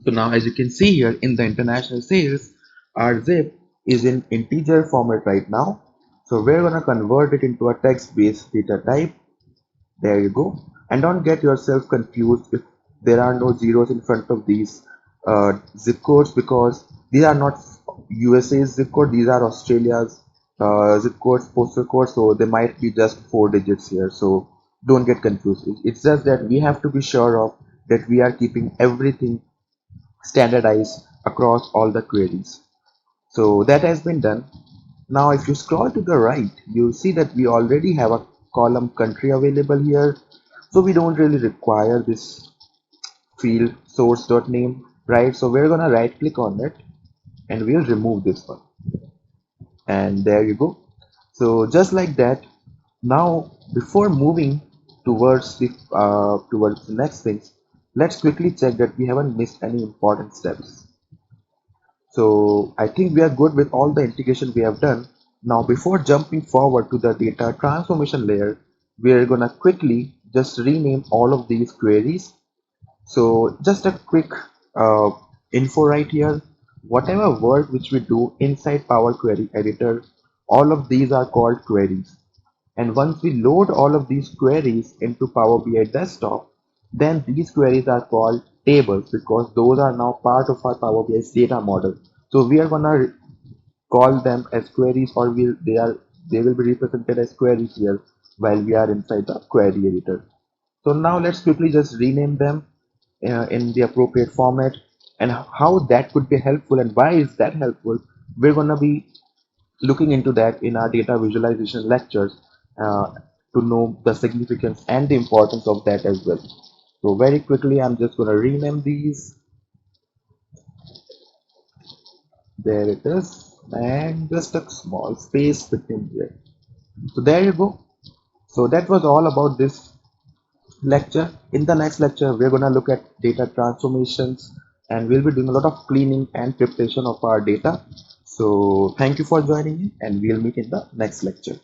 So now as you can see here in the international sales, our zip is in integer format right now. So we're gonna convert it into a text-based data type. There you go. And don't get yourself confused if there are no zeros in front of these zip codes, because these are not USA's zip code, these are Australia's zip codes, postal codes, so they might be just 4 digits here. So don't get confused. It's just that we have to be sure of that we are keeping everything standardized across all the queries. So that has been done. Now if you scroll to the right, you'll see that we already have a column country available here. So we don't really require this field source.name, right? So we're gonna right click on it and we'll remove this one. And there you go. So just like that. Now before moving towards the next things, let's quickly check that we haven't missed any important steps. So I think we are good with all the integration we have done. Now before jumping forward to the data transformation layer, we are gonna quickly just rename all of these queries. So just a quick uh, info right here. Whatever work which we do inside Power Query Editor, all of these are called queries. And once we load all of these queries into Power BI Desktop, then these queries are called tables because those are now part of our Power BI's data model. So we are gonna call them as queries, or they will be represented as queries here while we are inside the query editor. So now let's quickly just rename them in the appropriate format, and how that could be helpful and why is that helpful. We're gonna be looking into that in our data visualization lectures uh, to know the significance and the importance of that as well. So very quickly, I'm just going to rename these. There it is, and just a small space between here. So there you go. So that was all about this lecture. In the next lecture, we're going to look at data transformations, and we'll be doing a lot of cleaning and preparation of our data. So thank you for joining me, and we'll meet in the next lecture.